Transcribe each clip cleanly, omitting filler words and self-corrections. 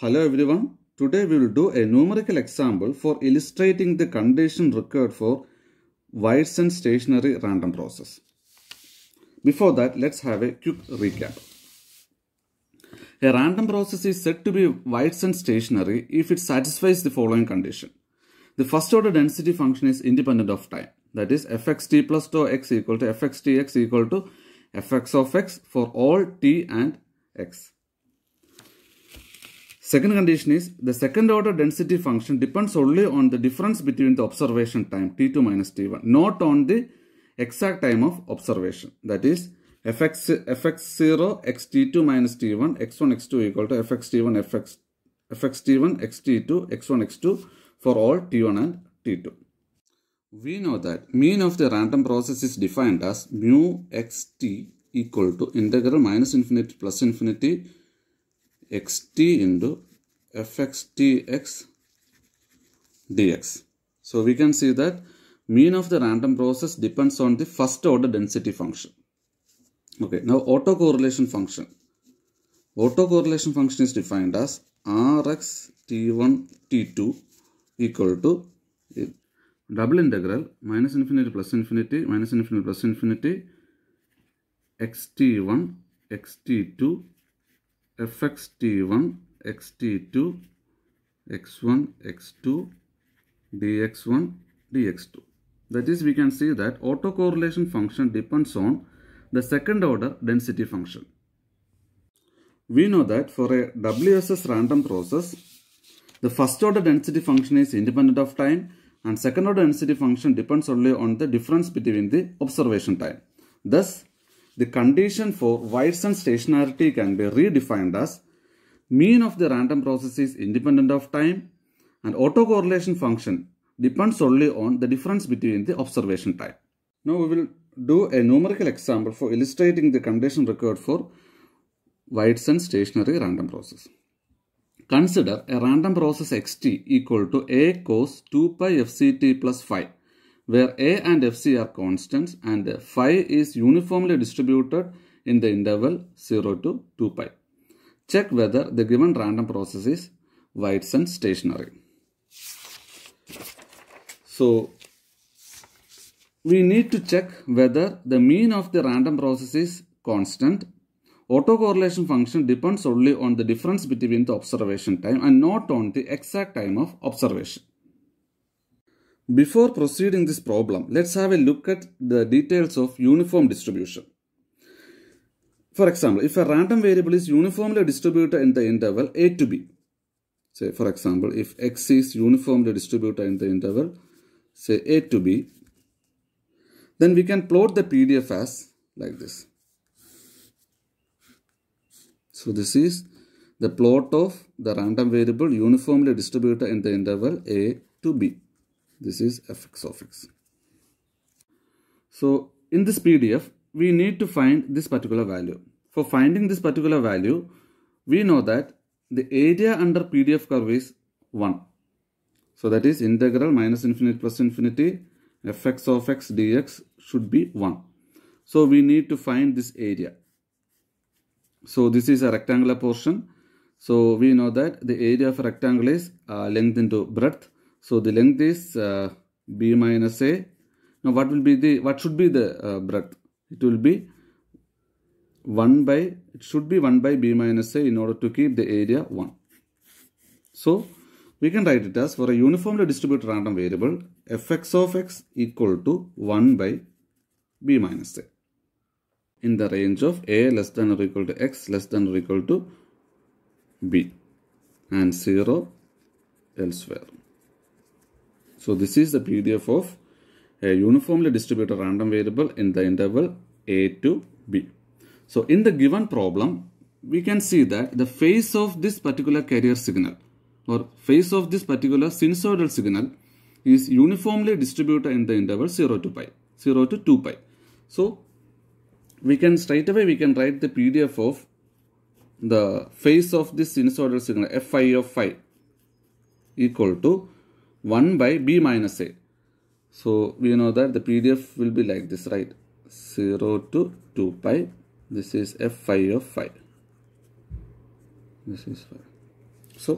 Hello everyone. Today we will do a numerical example for illustrating the condition required for Whiteson stationary random process. Before that, let's have a quick recap. A random process is said to be Whiteson stationary if it satisfies the following condition. The first order density function is independent of time. That is fxt plus tau x equal to fxtx equal to fx of x for all t and x. Second condition is the second order density function depends only on the difference between the observation time t2 minus t1, not on the exact time of observation. That is fx0 xt2 minus t1 x1 x2 equal to fxt1 fxt1 xt2 x1 x2 for all t1 and t2. We know that mean of the random process is defined as mu xt equal to integral minus infinity plus infinity xt into fxtx dx. So we can see that mean of the random process depends on the first order density function. Okay, now autocorrelation function. Autocorrelation function is defined as rx t1 t2 equal to double integral minus infinity plus infinity xt1 xt2 fxt1 xt2 x1 x2 dx1 dx2. That is, we can see that autocorrelation function depends on the second order density function. We know that for a WSS random process, the first order density function is independent of time and second order density function depends only on the difference between the observation time. Thus, the condition for Whiteson stationarity can be redefined as mean of the random process is independent of time and autocorrelation function depends only on the difference between the observation time. Now we will do a numerical example for illustrating the condition required for Whiteson stationary random process. Consider a random process xt equal to a cos 2 pi fct plus phi, where a and fc are constants and phi is uniformly distributed in the interval 0 to 2 pi. Check whether the given random process is Whiteson stationary. So, we need to check whether the mean of the random process is constant. Autocorrelation function depends only on the difference between the observation time and not on the exact time of observation. Before proceeding this problem, let's have a look at the details of uniform distribution. For example, if a random variable is uniformly distributed in the interval a to b, say for example, if x is uniformly distributed in the interval, say a to b, then we can plot the PDF as like this. So this is the plot of the random variable uniformly distributed in the interval a to b. This is fx of x. So in this PDF, we need to find this particular value. For finding this particular value, we know that the area under PDF curve is 1. So that is integral minus infinity plus infinity fx of x dx should be 1. So we need to find this area. So this is a rectangular portion. So we know that the area of a rectangle is length into breadth. So the length is b minus a. Now what should be the breadth? It will be 1 by b minus a in order to keep the area 1. So we can write it as for a uniformly distributed random variable fx of x equal to 1 by b minus a in the range of a less than or equal to x less than or equal to b and 0 elsewhere. So this is the PDF of a uniformly distributed random variable in the interval a to b. So in the given problem, we can see that the phase of this particular carrier signal or phase of this particular sinusoidal signal is uniformly distributed in the interval 0 to 2 pi. So we can straight away write the PDF of the phase of this sinusoidal signal fi of phi equal to 1 by b minus a. So we know that the PDF will be like this, right? 0 to 2 pi. This is f phi of phi. This is phi. So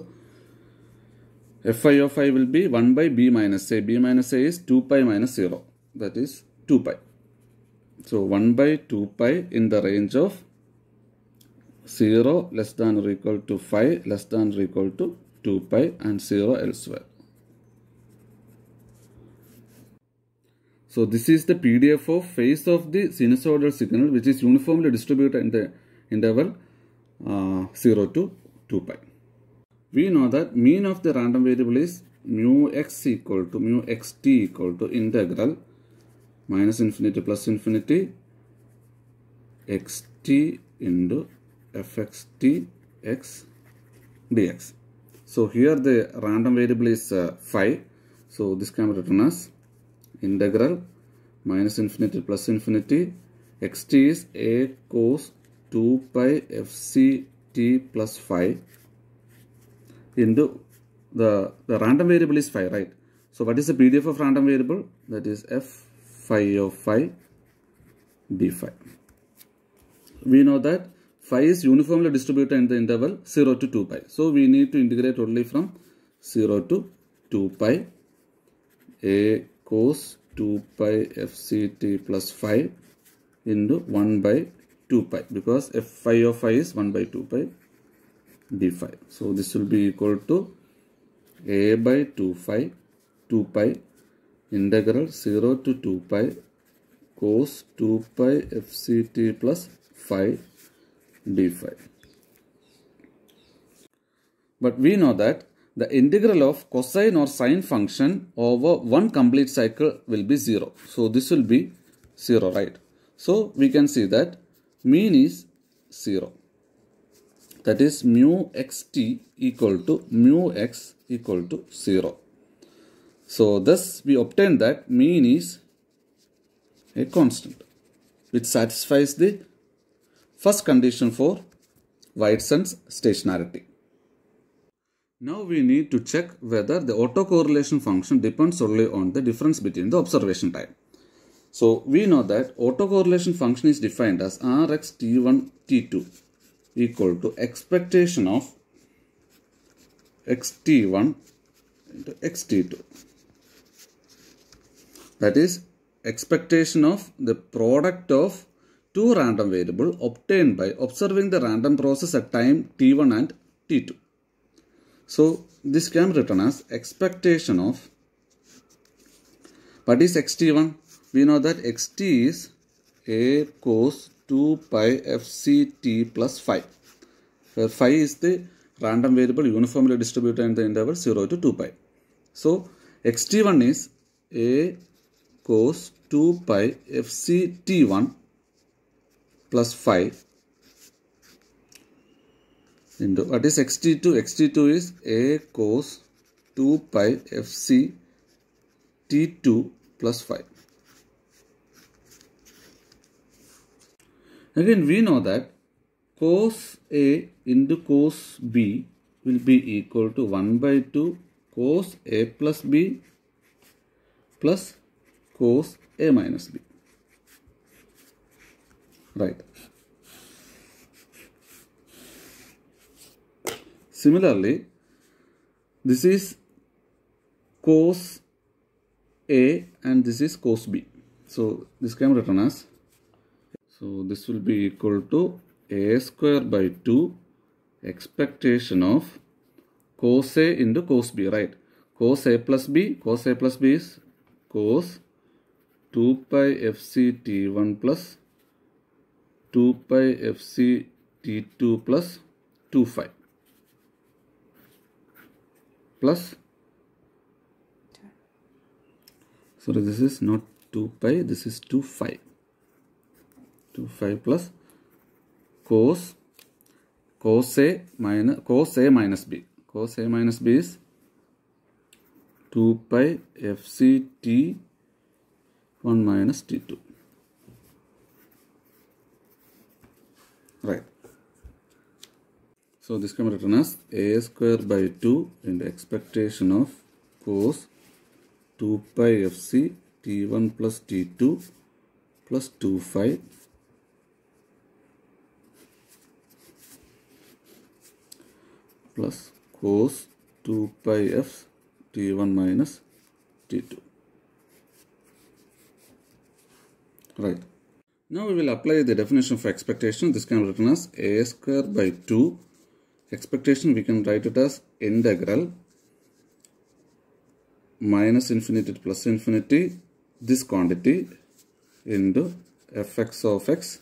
fi of I will be 1 by b minus a. B minus a is 2 pi minus 0. That is 2 pi. So 1 by 2 pi in the range of 0 less than or equal to 5 less than or equal to 2 pi and 0 elsewhere. So this is the PDF of phase of the sinusoidal signal, which is uniformly distributed in the interval 0 to 2 pi. We know that mean of the random variable is mu x equal to mu xt equal to integral minus infinity plus infinity xt into fxt x dx. So here the random variable is 5. So this can be written as integral minus infinity plus infinity xt is a cos 2 pi fct plus 5 into the random variable is 5, right? So what is the PDF of random variable? That is f phi of phi d phi. We know that phi is uniformly distributed in the interval 0 to 2 pi. So we need to integrate only from 0 to 2 pi a cos 2 pi fct plus 5 into 1 by 2 pi, because f phi of phi is 1 by 2 pi d phi. So this will be equal to a by 2 pi integral 0 to 2 pi cos 2 pi fct plus 5 d phi. But we know that the integral of cosine or sine function over one complete cycle will be 0. So this will be 0, right? So we can see that mean is 0. That is mu xt equal to mu x equal to 0. So thus we obtain that mean is a constant, which satisfies the first condition for Whiteson's stationarity. Now we need to check whether the autocorrelation function depends only on the difference between the observation time. So we know that autocorrelation function is defined as Rx t1 t2 equal to expectation of xt1 into xt2. That is expectation of the product of two random variables obtained by observing the random process at time t1 and t2. So this can be written as expectation of, what is xt1? We know that xt is a cos 2 pi fct plus 5, where 5 is the random variable uniformly distributed in the interval 0 to 2 pi. So xt1 is a cos 2 pi fct1 plus 5 into what is xt2? xt2 is a cos 2 pi fc t2 plus 5. Again we know that cos a into cos b will be equal to 1 by 2 cos a plus b plus cos a minus b. Right. Similarly, this is cos a and this is cos b. So this can be written as, so this will be equal to a square by 2 expectation of cos a into cos b, right? Cos a plus b is cos 2 pi fc t1 plus 2 pi fc t2 plus 2 phi plus, sorry, this is not 2 pi, this is 2 phi. 2 phi plus cos a minus b. Cos a minus b is 2 pi fc t1 minus t2. Right. So this can be written as a square by 2 into expectation of cos 2 pi fc t1 plus t2 plus 2 phi plus cos 2 pi f t1 minus t2. Right. Now we will apply the definition of expectation. This can be written as a square by 2. Expectation we can write it as integral minus infinity to plus infinity this quantity into fx of x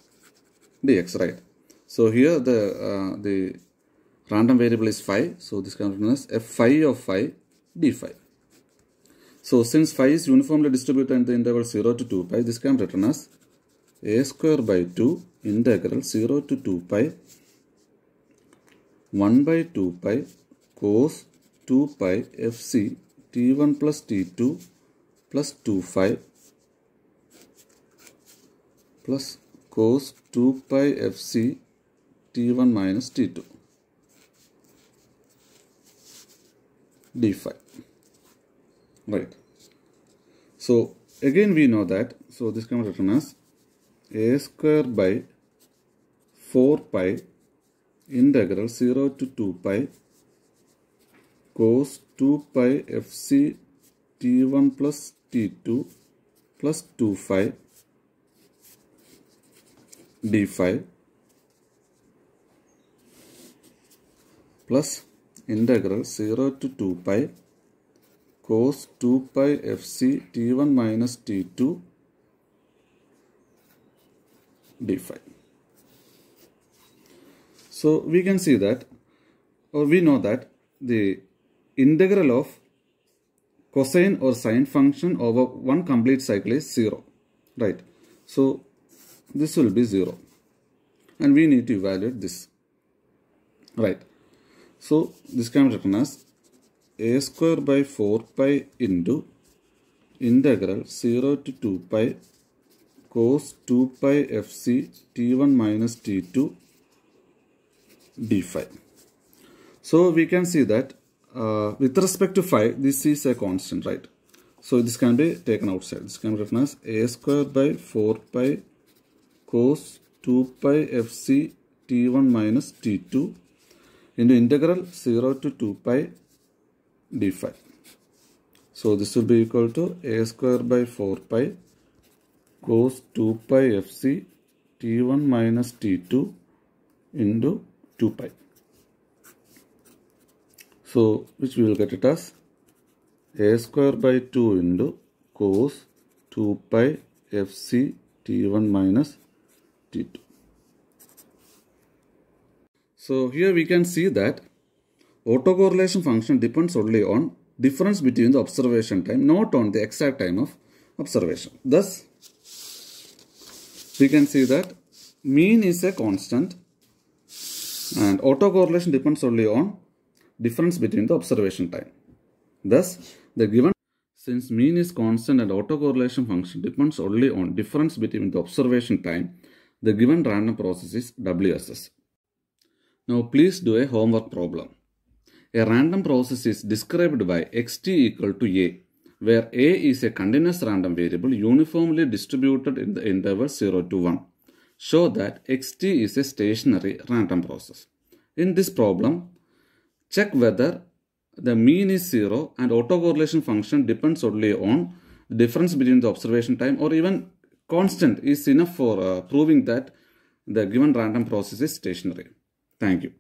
dx, right? So here the random variable is phi, so this can be written as f phi of phi d phi. So since phi is uniformly distributed in the interval 0 to 2 pi, this can be written as a square by 2 integral 0 to 2 pi 1 by 2 pi cos 2 pi fc t1 plus t2 plus 2 phi plus cos 2 pi fc t1 minus t2 d phi. Right. So again we know that, so this can be written as a square by 4 pi integral 0 to 2 pi cos 2 pi fc t1 plus t2 plus 2 phi d phi plus integral 0 to 2 pi cos 2 pi fc t1 minus t2 d phi. So we can see that, or we know that the integral of cosine or sine function over one complete cycle is 0, right? So this will be 0 and we need to evaluate this, right? So this can be written as a square by 4 pi into integral 0 to 2 pi cos 2 pi fc t1 minus t2 d phi. So we can see that with respect to phi, this is a constant, right? So this can be taken outside. This can be written as a square by 4 pi cos 2 pi fc t1 minus t2 into integral 0 to 2 pi d phi. So this will be equal to a square by 4 pi cos 2 pi fc t1 minus t2 into 2 pi. So which we will get it as a square by 2 into cos 2 pi fc t1 minus t2. So here we can see that autocorrelation function depends only on difference between the observation time, not on the exact time of observation. Thus, we can see that mean is a constant and autocorrelation depends only on difference between the observation time. Thus, the given, since mean is constant and autocorrelation function depends only on difference between the observation time, the given random process is WSS. Now please do a homework problem. A random process is described by xt equal to a, where a is a continuous random variable uniformly distributed in the interval 0 to 1. Show that xt is a stationary random process. In this problem, check whether the mean is 0 and autocorrelation function depends only on the difference between the observation time, or even constant is enough for proving that the given random process is stationary. Thank you.